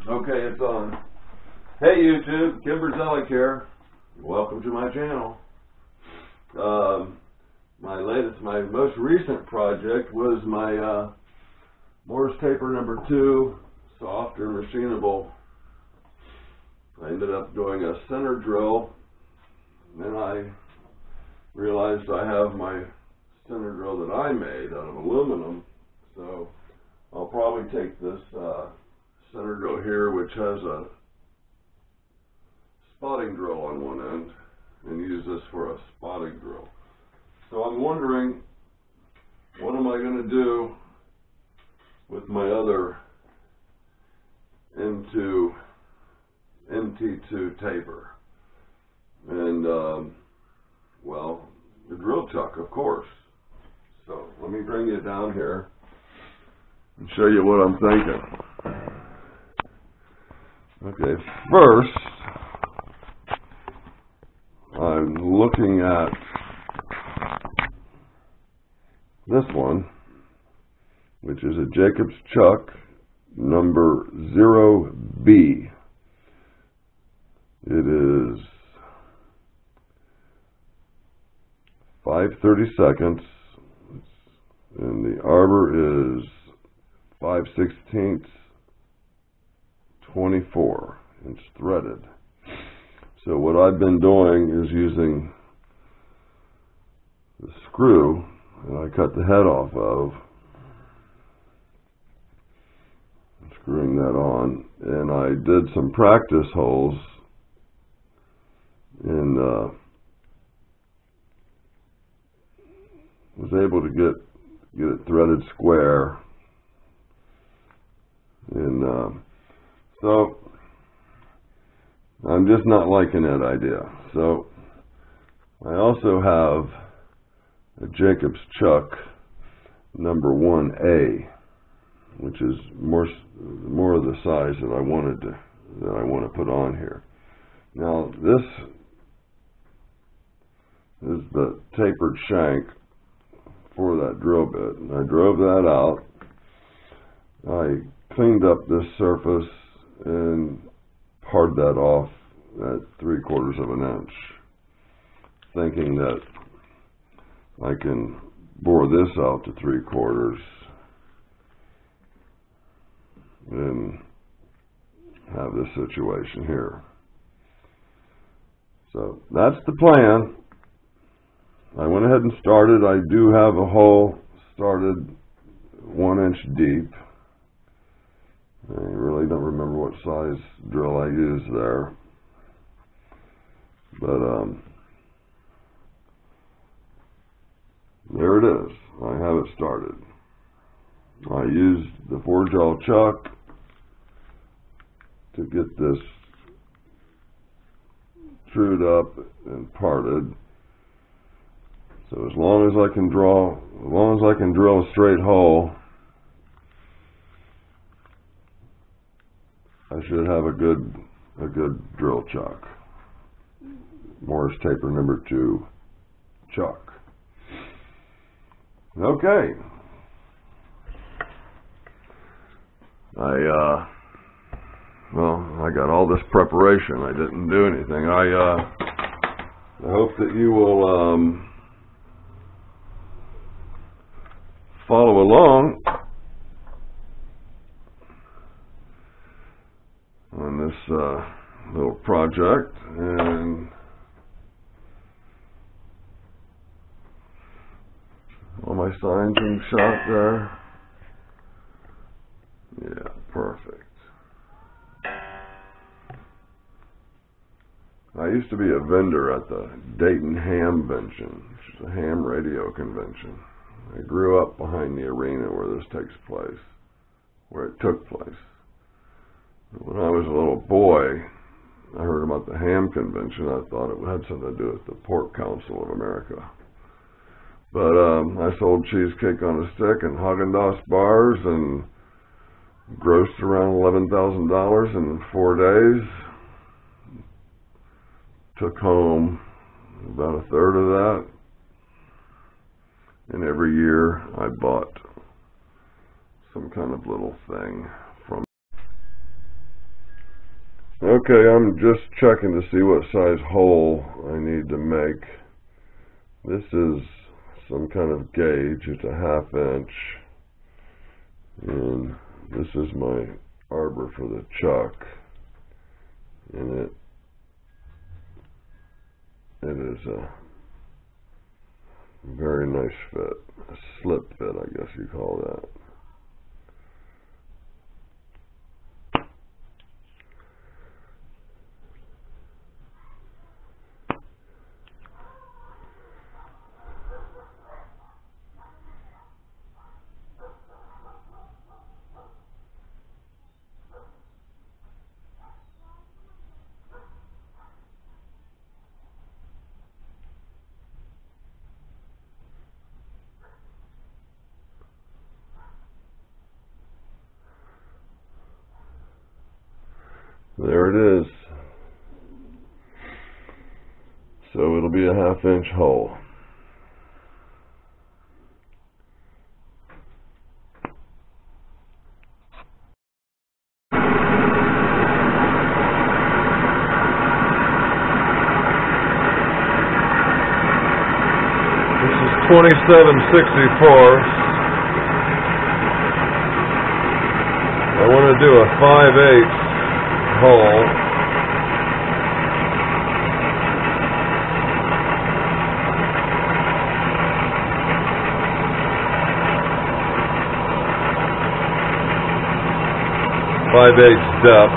Okay, it's on. Hey YouTube, Kim Brzezlik here. Welcome to my channel. My most recent project was my Morse taper number 2, soft or machinable. I ended up doing a center drill, and then I realized I have my center drill that I made out of aluminum, so I'll probably take this center drill here, which has a spotting drill on one end, and use this for a spotting drill. So I'm wondering, what am I going to do with my other MT2 taper? And, well, the drill chuck, of course. So let me bring you down here and show you what I'm thinking. Okay, first, I'm looking at this one, which is a Jacobs chuck number 0B. It is 5/32, and the arbor is 5/16, 24. It's threaded. So what I've been doing is using the screw that I cut the head off of, screwing that on, and I did some practice holes and was able to get it threaded square, and so I'm just not liking that idea. So I also have a Jacobs chuck number 1A, which is more of the size that I want to put on here. Now this is the tapered shank for that drill bit, and I drove that out. I cleaned up this surface and pared that off at 3/4 of an inch, thinking that I can bore this out to 3/4 and have this situation here. So that's the plan. I went ahead and started. I do have a hole started 1 inch deep. I really don't remember what size drill I used there, but there it is. I have it started. I used the 4-jaw chuck to get this trued up and parted. So as long as I can drill a straight hole, I should have a good drill chuck. Morse taper number 2 chuck. Okay. I got all this preparation. I didn't do anything. I hope that you will follow along on this little project, and all my signs being shot there. Yeah, perfect. I used to be a vendor at the Dayton Ham Convention, which is a ham radio convention. I grew up behind the arena where this takes place, where it took place. When I was a little boy, I heard about the ham convention. I thought it had something to do with the Pork Council of America. But I sold cheesecake on a stick and Haagen-Dazs bars and grossed around $11,000 in 4 days. Took home about a third of that. And every year I bought some kind of little thing from. Okay, I'm just checking to see what size hole I need to make. This is some kind of gauge. It's a 1/2 inch. And this is my arbor for the chuck. And it is a very nice fit. A slip fit, I guess you call that. There it is. So it'll be a 1/2 inch hole. This is 27/64. I want to do a 5/8 hole. Five-eighths depth.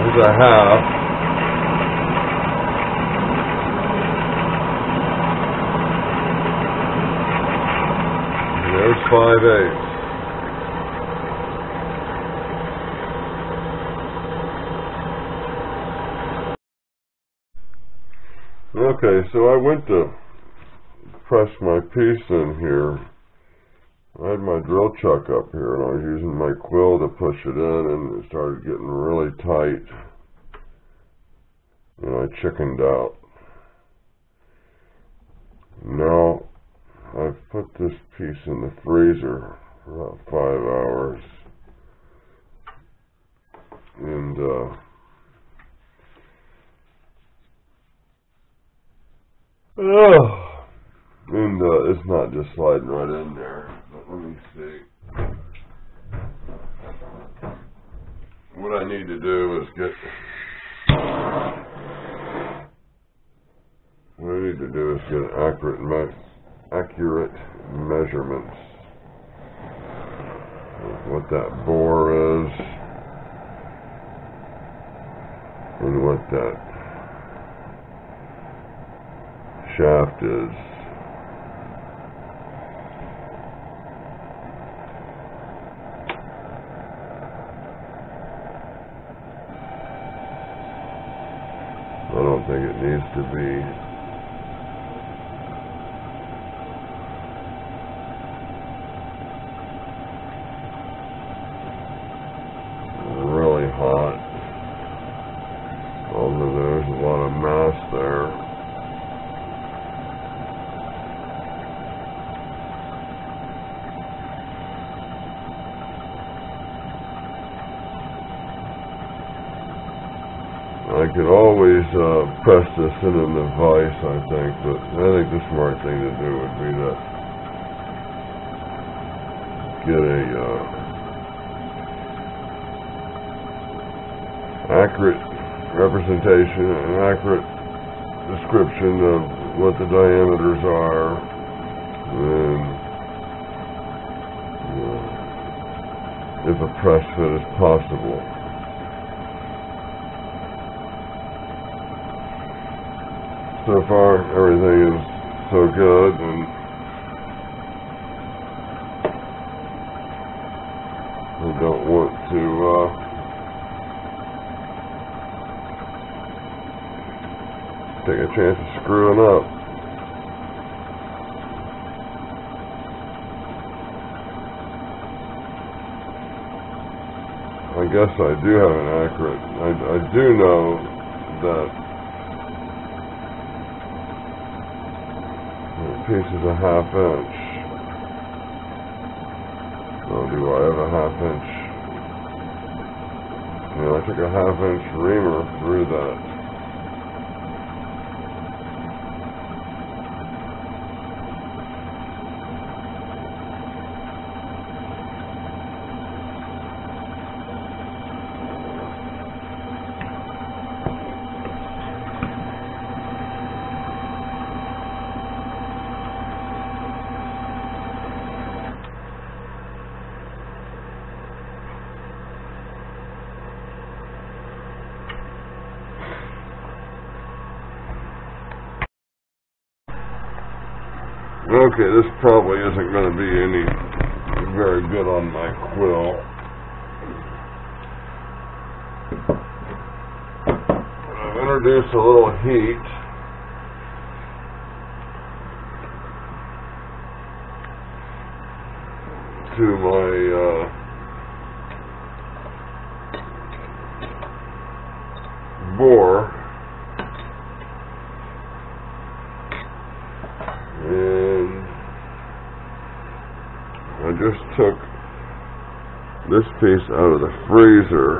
There's a half. There's 5/8. Okay, so I went to press my piece in here. I had my drill chuck up here, and I was using my quill to push it in, and it started getting really tight, and I chickened out. Now, I've put this piece in the freezer for about 5 hours, and it's not just sliding right in there. But let me see. What I need to do is get accurate measurements of what that bore is and what that shaft is. I don't think it needs to be really hot, although there's a lot of mass there. I could always press this in the vise, I think, but I think the smart thing to do would be to get a accurate representation, an accurate description of what the diameters are, and if a press fit is possible. So far, everything is so good, and I don't want to take a chance of screwing up. I guess I do have an accurate, I do know that the piece is a 1/2 inch. So Do I have a 1/2 inch? You know, I took a 1/2 inch reamer through that. Okay, this probably isn't going to be any very good on my quill. I've introduced a little heat. To my bore. I just took this piece out of the freezer.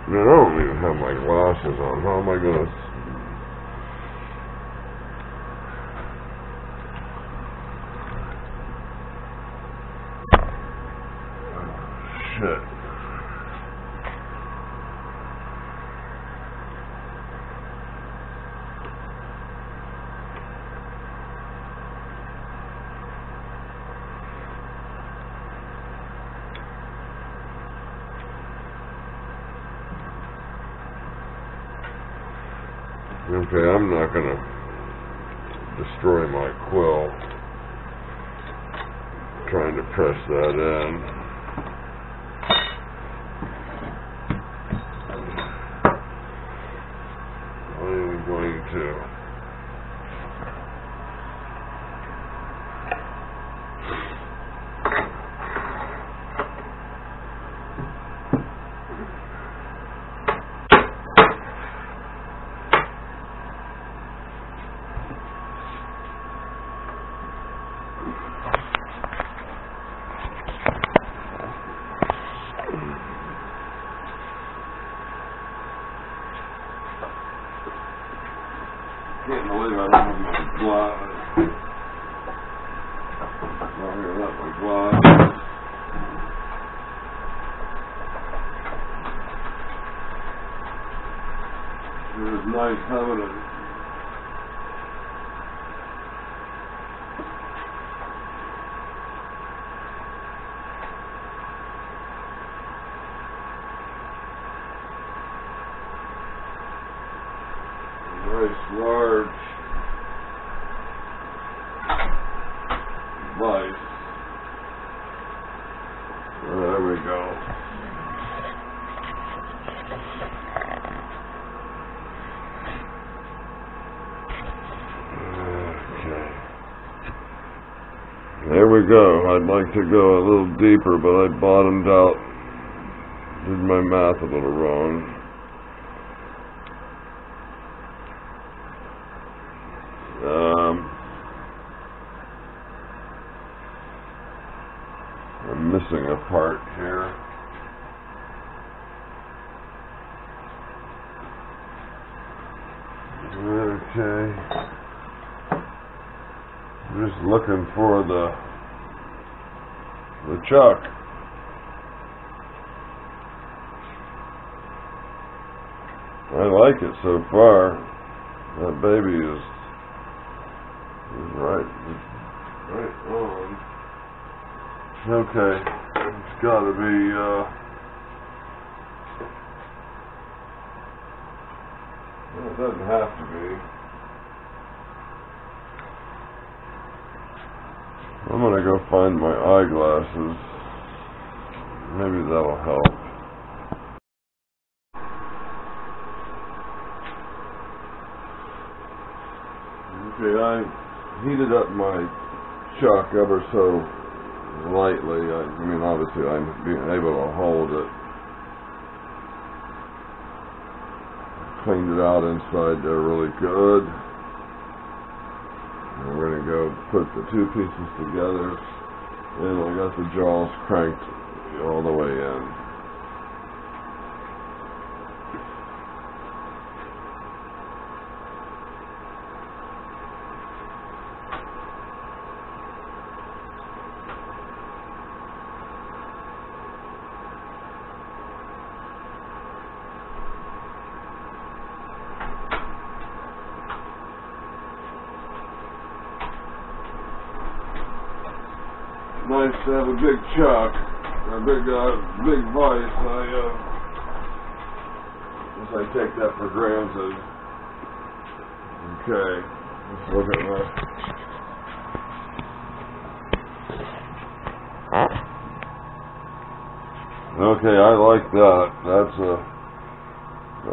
I don't even have my glasses on. How am I going to... Shit. Okay, I'm not going to destroy my quill trying to press that in. I'm going to can't believe I don't have my glasses. Not here, not my glasses. It was nice having it. Nice large vise. There we go. Okay. There we go. I'd like to go a little deeper, but I bottomed out. Did my math a little wrong. I'm missing a part here. Okay. I'm just looking for the chuck. I like it so far. That baby is right on. Okay, it's got to be, well, it doesn't have to be. I'm going to go find my eyeglasses. Maybe that'll help. Okay, I heated up my chuck ever so lightly. I mean, obviously I'm being able to hold it. Cleaned it out inside there really good. And we're going to go put the two pieces together. And I got the jaws cranked all the way in. Nice to have a big chuck, or a big vise. Guess I take that for granted. Okay, let's look at that. Okay, I like that. That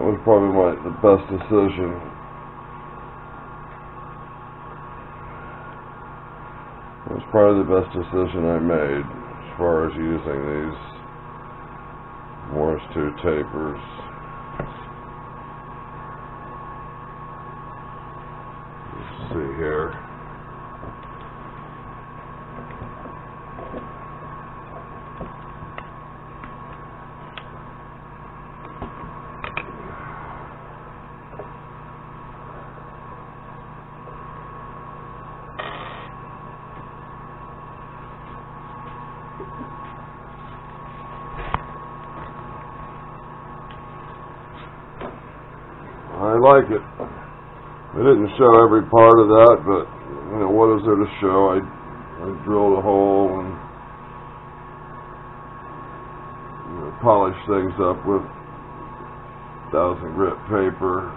was probably the best decision. It was probably the best decision I made as far as using these Morse 2 tapers. Let's see here. I like it. I didn't show every part of that, but what is there to show? I drilled a hole and polished things up with 1000 grit paper.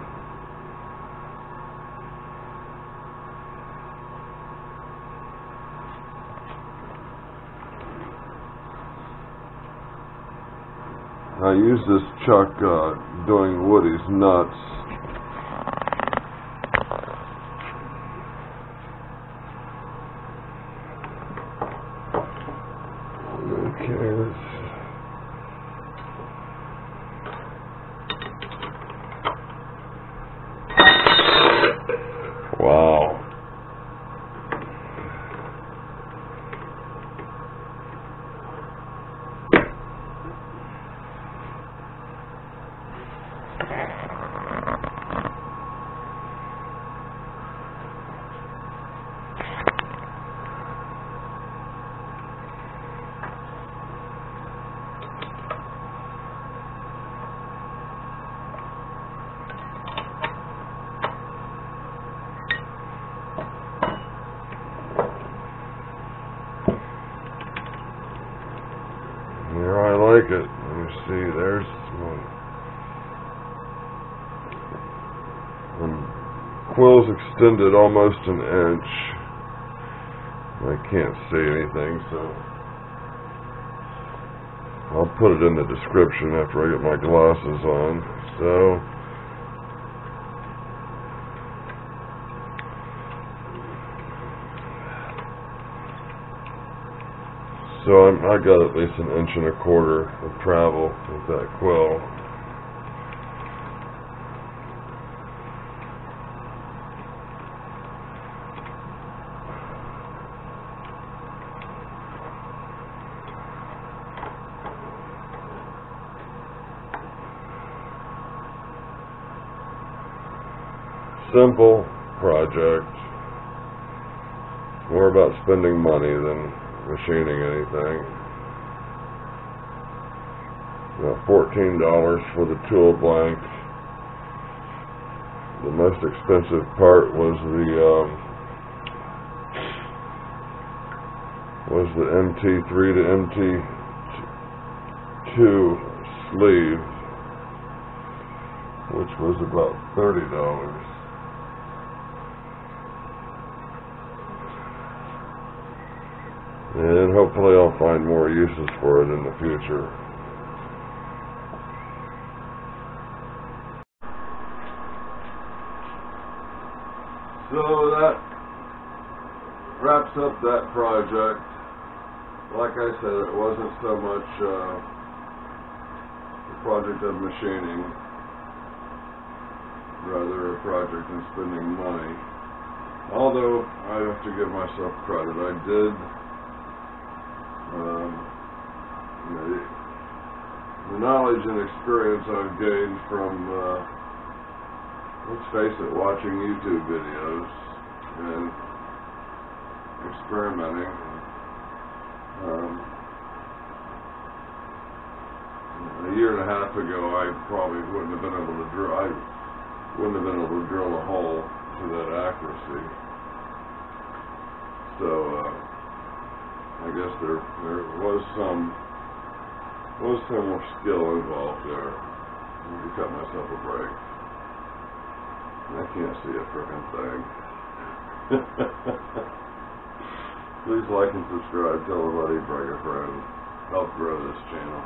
I used this chuck doing Woody's nuts. Okay, wow. Yeah, I like it. Let me see, there's one. Quill's extended almost an inch. I can't see anything, so I'll put it in the description after I get my glasses on. So I got at least 1.25 inches of travel with that quill. Simple project. More about spending money than machining anything. $14 for the tool blank. The most expensive part was the MT3 to MT2 sleeve, which was about $30. And hopefully I'll find more uses for it in the future. So that wraps up that project. Like I said, it wasn't so much the project of machining. rather a project than spending money. Although I have to give myself credit, I did. The knowledge and experience I've gained from, let's face it, watching YouTube videos and experimenting. A year and a half ago, I probably wouldn't have been able to drill. I wouldn't have been able to drill a hole to that accuracy. So I guess there was some more skill involved there. I need to cut myself a break. I can't see a frickin' thing. Please like and subscribe. Tell a buddy, bring a friend. Help grow this channel.